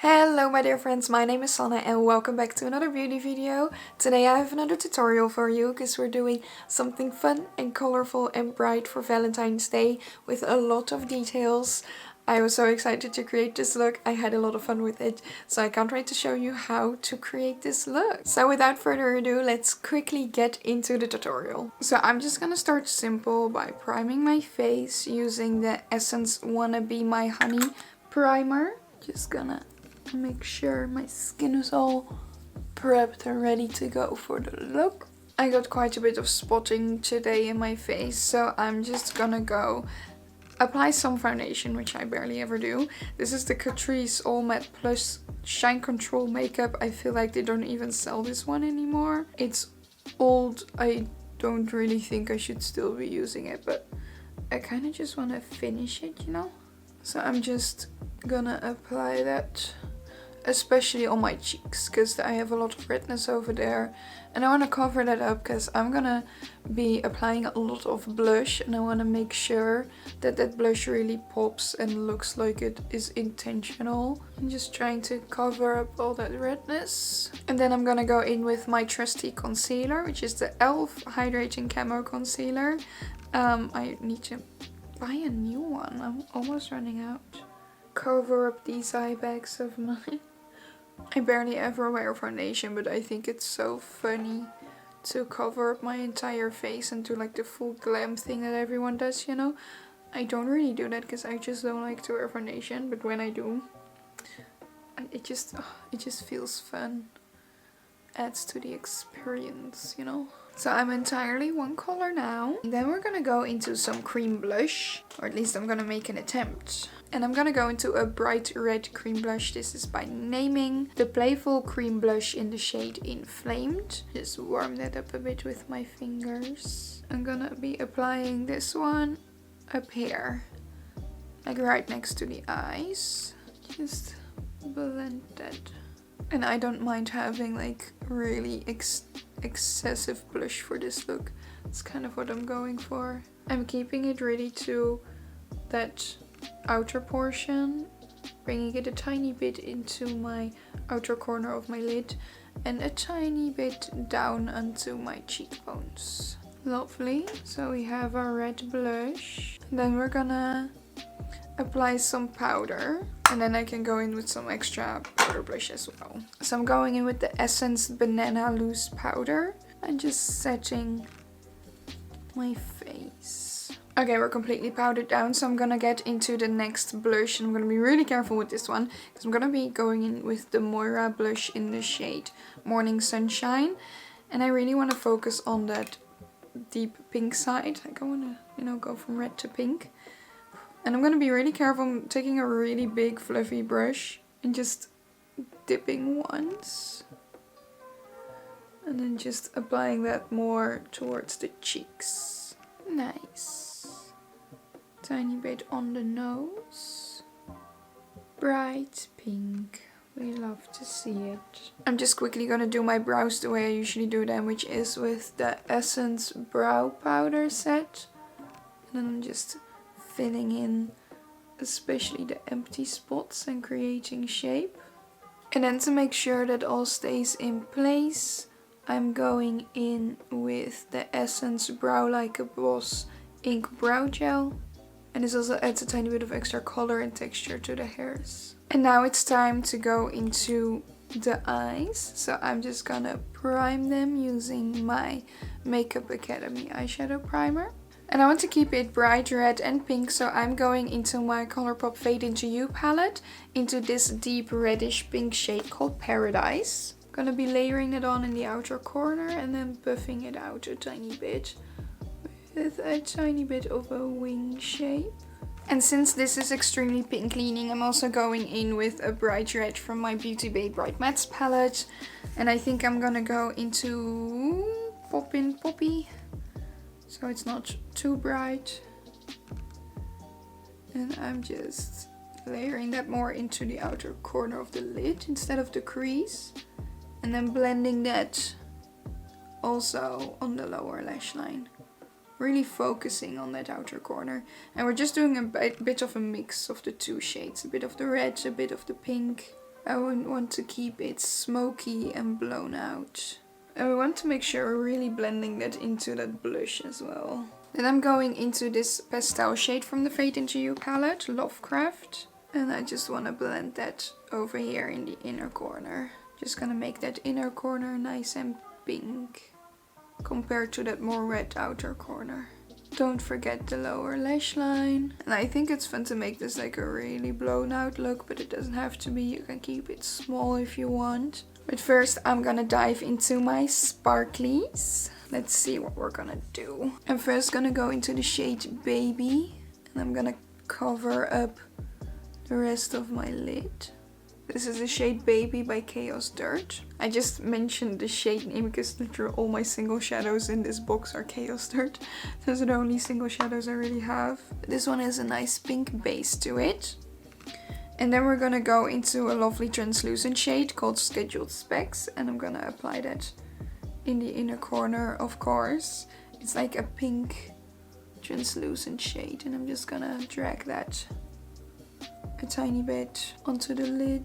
Hello my dear friends, my name is Sanne and welcome back to another beauty video. Today I have another tutorial for you because we're doing something fun and colorful and bright for Valentine's Day with a lot of details. I was so excited to create this look. I had a lot of fun with it, so I can't wait to show you how to create this look. So without further ado, let's quickly get into the tutorial. So I'm just gonna start simple by priming my face using the Essence Wanna Be My Honey primer. Just gonna make sure my skin is all prepped and ready to go for the look. I got quite a bit of spotting today in my face, so I'm just gonna go apply some foundation, which I barely ever do. This is the Catrice All Matte Plus Shine Control Makeup. I feel like they don't even sell this one anymore. It's old. I don't really think I should still be using it, but I kind of just want to finish it, you know? So I'm just gonna apply that especially on my cheeks because I have a lot of redness over there, and I want to cover that up because I'm gonna be applying a lot of blush, and I want to make sure that that blush really pops and looks like it is intentional. I'm just trying to cover up all that redness, and then I'm gonna go in with my trusty concealer, which is the E.l.f. Hydrating Camo concealer. I need to buy a new one. I'm almost running out. Cover up these eye bags of mine. I barely ever wear foundation, but I think it's so funny to cover up my entire face and do like the full glam thing that everyone does, you know? I don't really do that because I just don't like to wear foundation, but when I do, it just feels fun. Adds to the experience, you know? So I'm entirely one color now. And then we're gonna go into some cream blush, or at least I'm gonna make an attempt. And I'm gonna go into a bright red cream blush. This is by Naming. The Playful cream blush in the shade Inflamed. Just warm that up a bit with my fingers. I'm gonna be applying this one up here, like right next to the eyes. Just blend that. And I don't mind having like really excessive blush for this look. It's kind of what I'm going for. I'm keeping it really to that outer portion, bringing it a tiny bit into my outer corner of my lid and a tiny bit down onto my cheekbones. Lovely. So we have our red blush. And then we're gonna apply some powder, and then I can go in with some extra powder blush as well. So I'm going in with the Essence Banana Loose powder and just setting my face. Okay, we're completely powdered down, so I'm gonna get into the next blush, and I'm gonna be really careful with this one because I'm gonna be going in with the Moira blush in the shade Morning Sunshine, and I really want to focus on that deep pink side. Like I want to, you know, go from red to pink. And I'm gonna be really careful. I'm taking a really big fluffy brush and just dipping once. And then just applying that more towards the cheeks. Nice. Tiny bit on the nose. Bright pink. We love to see it. I'm just quickly gonna do my brows the way I usually do them, which is with the Essence Brow Powder set. And then I'm just filling in especially the empty spots and creating shape. And then to make sure that all stays in place, I'm going in with the Essence Brow Like a Boss Ink Brow Gel. And this also adds a tiny bit of extra color and texture to the hairs. And now it's time to go into the eyes. So I'm just gonna prime them using my Makeup Academy eyeshadow primer. And I want to keep it bright red and pink, so I'm going into my Colourpop Fade Into You palette, into this deep reddish pink shade called Paradise. I'm gonna be layering it on in the outer corner and then buffing it out a tiny bit with a tiny bit of a wing shape. And since this is extremely pink leaning, I'm also going in with a bright red from my BeautyBay Bright Mattes palette. And I think I'm gonna go into Poppin Poppy, so it's not too bright. And I'm just layering that more into the outer corner of the lid instead of the crease. And then blending that also on the lower lash line. Really focusing on that outer corner. And we're just doing a bit of a mix of the two shades. A bit of the red, a bit of the pink. I would want to keep it smoky and blown out. And we want to make sure we're really blending that into that blush as well. Then I'm going into this pastel shade from the Fade Into You palette, Lovecraft. And I just want to blend that over here in the inner corner. Just gonna make that inner corner nice and pink compared to that more red outer corner. Don't forget the lower lash line. And I think it's fun to make this like a really blown out look, but it doesn't have to be. You can keep it small if you want. But first I'm gonna dive into my sparklies. Let's see what we're gonna do. I'm first gonna go into the shade Baby. And I'm gonna cover up the rest of my lid. This is the shade Baby by Chaos Dirt. I just mentioned the shade name because literally all my single shadows in this box are Chaos Dirt. Those are the only single shadows I really have. This one has a nice pink base to it. And then we're gonna go into a lovely translucent shade called Scheduled Specks. And I'm gonna apply that in the inner corner, of course. It's like a pink translucent shade. And I'm just gonna drag that a tiny bit onto the lid.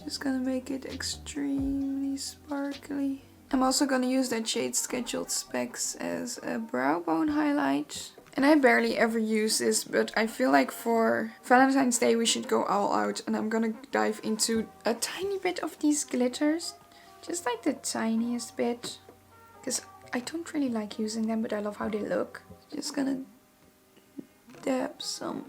Just gonna make it extremely sparkly. I'm also gonna use that shade Scheduled Specks as a brow bone highlight. And I barely ever use this, but I feel like for Valentine's Day we should go all out. And I'm gonna dive into a tiny bit of these glitters. Just like the tiniest bit. Because I don't really like using them, but I love how they look. Just gonna dab some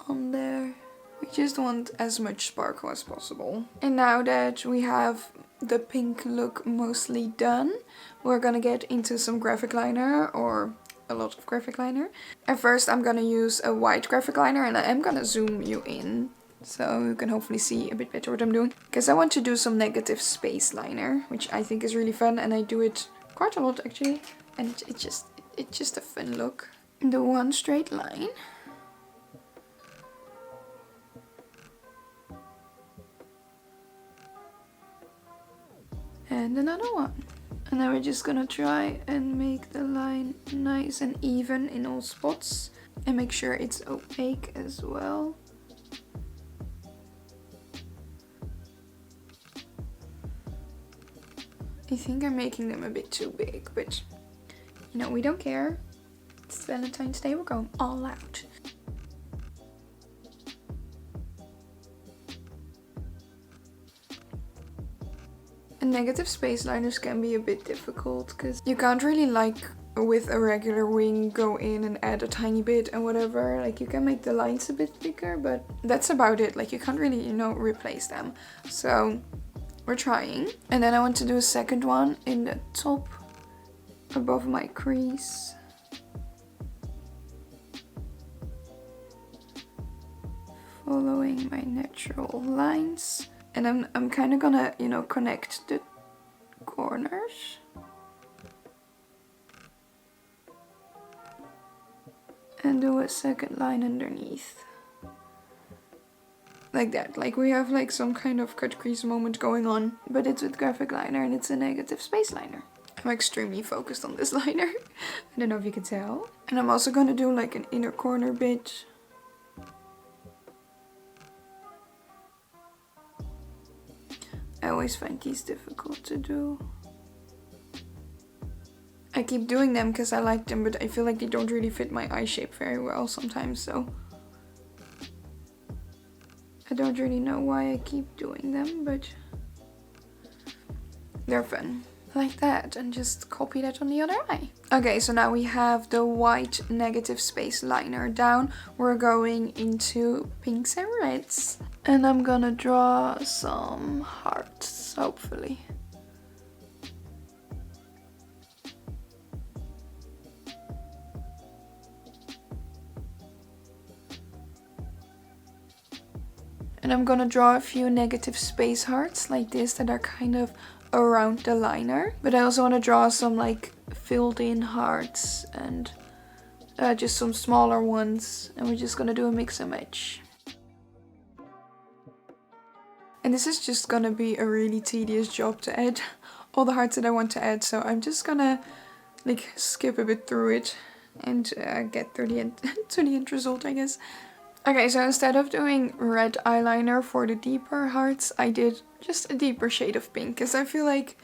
on there. We just want as much sparkle as possible. And now that we have the pink look mostly done, we're gonna get into some graphic liner, or a lot of graphic liner. At first I'm gonna use a white graphic liner, and I am gonna zoom you in so you can hopefully see a bit better what I'm doing. Because I want to do some negative space liner, which I think is really fun, and I do it quite a lot actually. And it's just a fun look. The one straight line. And another one. And then we're just gonna try and make the line nice and even in all spots. And make sure it's opaque as well. I think I'm making them a bit too big, but you know, we don't care. It's Valentine's Day, we're going all out. And negative space liners can be a bit difficult because you can't really, like with a regular wing, go in and add a tiny bit and whatever. Like you can make the lines a bit bigger, but that's about it. Like you can't really, you know, replace them. So we're trying. And then I want to do a second one in the top above my crease. Following my natural lines. And I'm kind of gonna, you know, connect the corners. And do a second line underneath. Like that. Like we have like some kind of cut crease moment going on. But it's with graphic liner and it's a negative space liner. I'm extremely focused on this liner. I don't know if you can tell. And I'm also gonna do like an inner corner bit. I always find these difficult to do. I keep doing them because I like them, but I feel like they don't really fit my eye shape very well sometimes, so I don't really know why I keep doing them, but they're fun. Like that, and just copy that on the other eye. Okay, so now we have the white negative space liner down. We're going into pinks and reds. And I'm gonna draw some hearts, hopefully. And I'm gonna draw a few negative space hearts like this that are kind of around the liner. But I also want to draw some like filled in hearts and just some smaller ones. And we're just gonna do a mix and match. And this is just gonna be a really tedious job to add all the hearts that I want to add. So I'm just gonna like skip a bit through it and get through the end to the end result, I guess. Okay, so instead of doing red eyeliner for the deeper hearts, I did just a deeper shade of pink. Because I feel like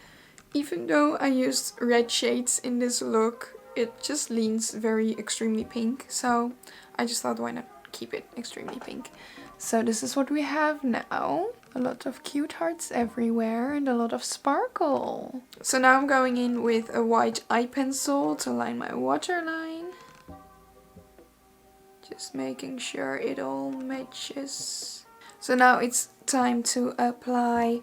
even though I used red shades in this look, it just leans very extremely pink. So I just thought, why not keep it extremely pink? So this is what we have now. A lot of cute hearts everywhere and a lot of sparkle. So now I'm going in with a white eye pencil to line my waterline. Just making sure it all matches. So now it's time to apply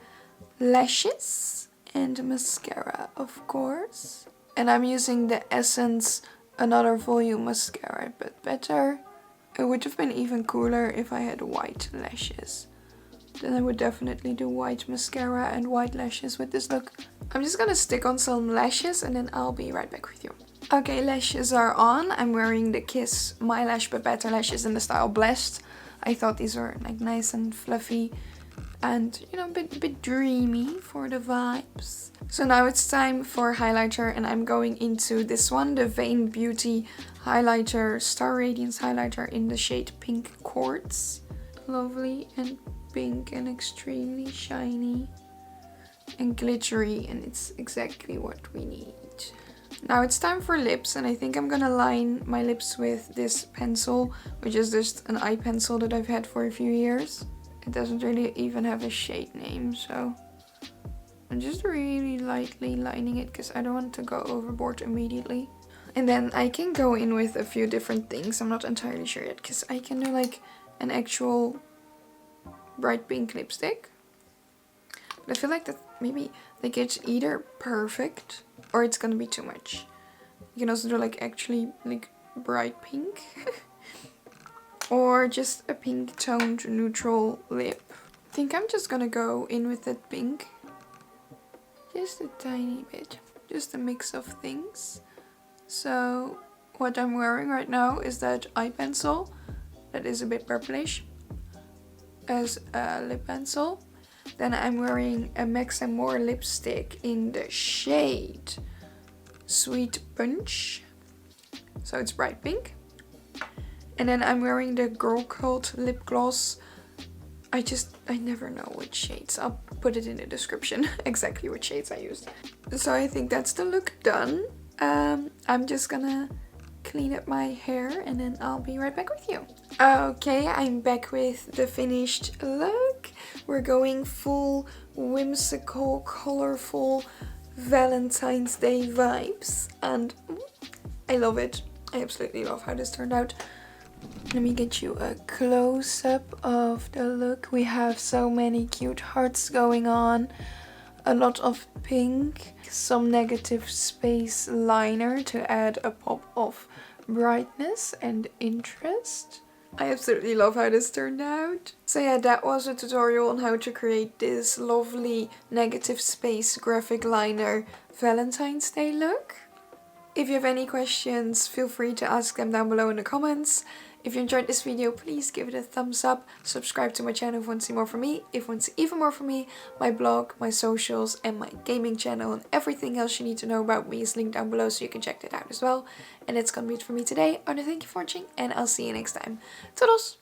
lashes and mascara, of course. And I'm using the Essence Another Volume mascara, but better. It would have been even cooler if I had white lashes. Then I would definitely do white mascara and white lashes with this look. I'm just gonna stick on some lashes and then I'll be right back with you. Okay, lashes are on. I'm wearing the Kiss My Lash But Better lashes in the style Blessed. I thought these were like nice and fluffy and, you know, a bit dreamy for the vibes. So now it's time for highlighter and I'm going into this one, the Vain Beauty highlighter, Star Radiance highlighter in the shade Pink Quartz. Lovely and pink and extremely shiny and glittery, and it's exactly what we need. Now it's time for lips, and I think I'm gonna line my lips with this pencil, which is just an eye pencil that I've had for a few years. It doesn't really even have a shade name, so I'm just really lightly lining it because I don't want to go overboard immediately. And then I can go in with a few different things. I'm not entirely sure yet because I can do like an actual bright pink lipstick. But I feel like that maybe like it's either perfect or it's gonna be too much. You can also do like actually like bright pink. Or just a pink toned neutral lip. I think I'm just gonna go in with that pink. Just a tiny bit. Just a mix of things. So what I'm wearing right now is that eye pencil. That is a bit purplish. As a lip pencil. Then I'm wearing a Max & More lipstick in the shade Sweet Punch. So it's bright pink. And then I'm wearing the Girl Cult lip gloss. I never know which shades. I'll put it in the description exactly which shades I used. So I think that's the look done. I'm just gonna clean up my hair and then I'll be right back with you. Okay, I'm back with the finished look. We're going full whimsical, colorful Valentine's Day vibes and I love it. I absolutely love how this turned out. Let me get you a close-up of the look. We have so many cute hearts going on. A lot of pink, some negative space liner to add a pop of brightness and interest. I absolutely love how this turned out. So yeah, that was a tutorial on how to create this lovely negative space graphic liner Valentine's Day look. If you have any questions, feel free to ask them down below in the comments. If you enjoyed this video, please give it a thumbs up. Subscribe to my channel if you want to see more from me. If you want to see even more from me, my blog, my socials, and my gaming channel, and everything else you need to know about me is linked down below so you can check that out as well. And that's gonna be it for me today. I want to thank you for watching, and I'll see you next time. Toodles!